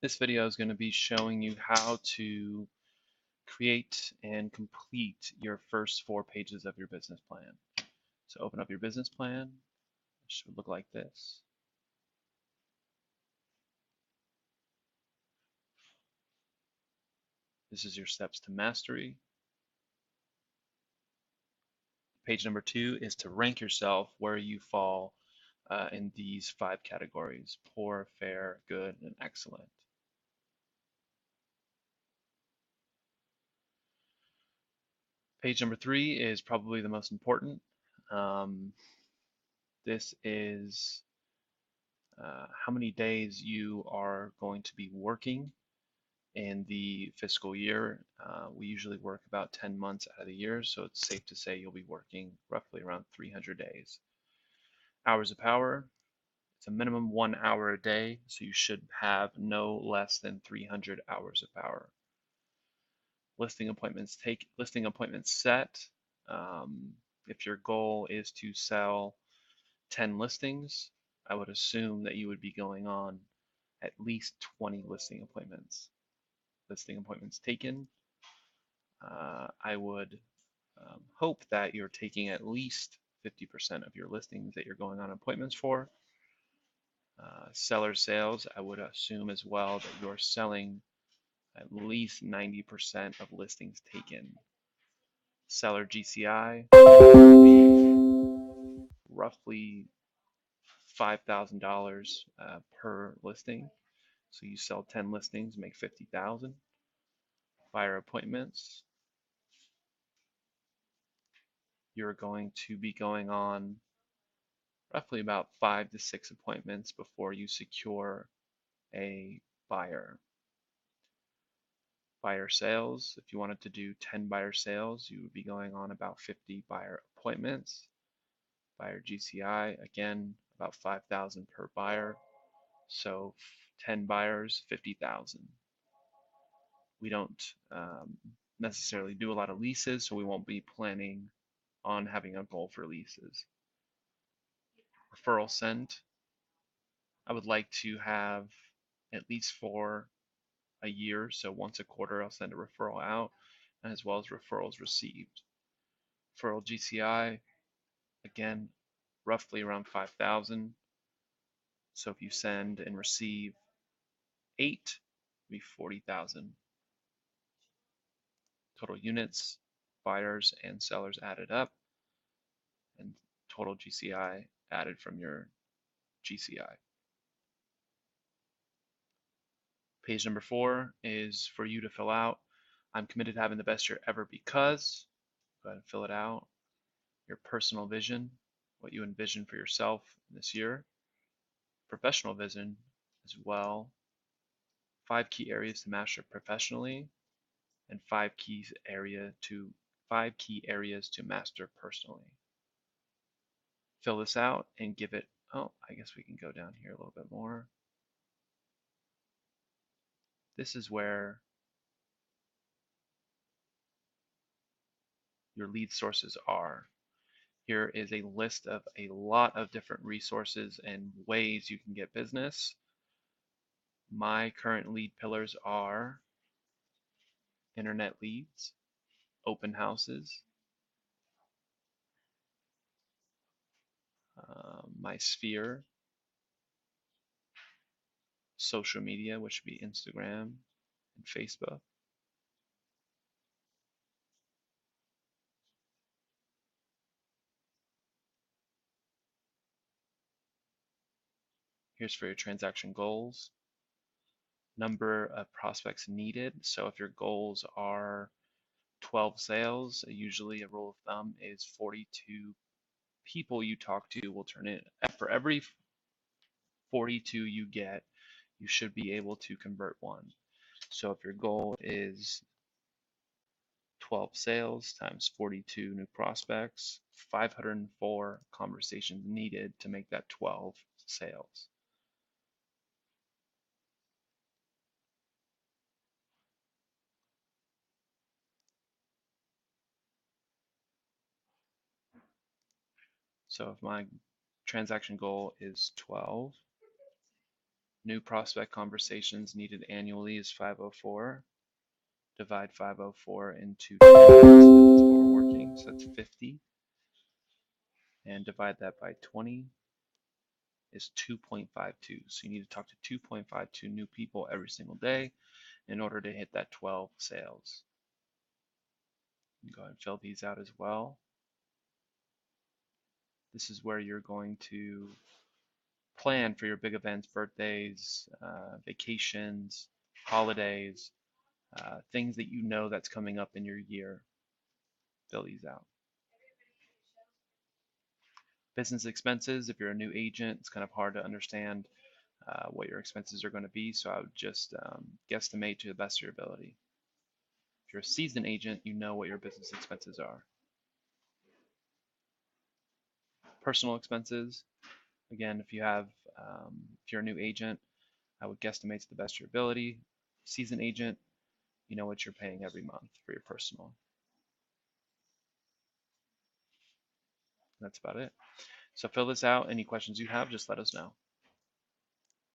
This video is going to be showing you how to create and complete your first 4 pages of your business plan. So open up your business plan. It should look like this. This is your steps to mastery. Page number 2 is to rank yourself where you fall in these 5 categories: poor, fair, good, and excellent. Page number 3 is probably the most important. This is how many days you are going to be working in the fiscal year. We usually work about 10 months out of the year, so it's safe to say you'll be working roughly around 300 days. Hours of power, it's a minimum 1 hour a day, so you should have no less than 300 hours of power. Listing appointments set. If your goal is to sell 10 listings, I would assume that you would be going on at least 20 listing appointments. Listing appointments taken, I would hope that you're taking at least 50% of your listings that you're going on appointments for. Seller sales, I would assume as well that you're selling at least 90% of listings taken. Seller GCI would be roughly $5,000 per listing. So you sell 10 listings, make $50,000. Buyer appointments, you're going to be going on roughly about 5 to 6 appointments before you secure a buyer. Buyer sales, if you wanted to do 10 buyer sales, you would be going on about 50 buyer appointments. Buyer GCI, again, about 5,000 per buyer. So 10 buyers, 50,000. We don't necessarily do a lot of leases, so we won't be planning on having a goal for leases. Referral sent, I would like to have at least for a year, so once a quarter I'll send a referral out, as well as referrals received. Referral GCI, again, roughly around 5,000. So if you send and receive 8, it'll be 40,000. Total units, buyers and sellers added up, and total GCI added from your GCI. Page number 4 is for you to fill out. I'm committed to having the best year ever because, go ahead and fill it out. Your personal vision, what you envision for yourself this year. Professional vision as well. 5 key areas to master professionally, and 5 key areas to master personally. Fill this out and give it, I guess we can go down here a little bit more. This is where your lead sources are. Here is a list of a lot of different resources and ways you can get business. My current lead pillars are internet leads, open houses, my sphere, social media, which would be Instagram and Facebook. Here's for your transaction goals. Number of prospects needed. So if your goals are 12 sales, usually a rule of thumb is 42 people you talk to will turn in. For every 42 you get, you should be able to convert 1. So if your goal is 12 sales times 42 new prospects, 504 conversations needed to make that 12 sales. So if my transaction goal is 12, New prospect conversations needed annually is 504. Divide 504 into 10 months if it's what we're working, so that's 50. And divide that by 20 is 2.52. So you need to talk to 2.52 new people every single day in order to hit that 12 sales. Go ahead and fill these out as well. This is where you're going to plan for your big events, birthdays, vacations, holidays, things that you know that's coming up in your year. Fill these out. Business expenses, if you're a new agent, it's kind of hard to understand what your expenses are going to be, so I would just guesstimate to the best of your ability. If you're a seasoned agent, you know what your business expenses are. Personal expenses, again, if you're a new agent, I would guesstimate to the best of your ability. Seasoned agent, you know what you're paying every month for your personal. That's about it. So fill this out. Any questions you have, just let us know.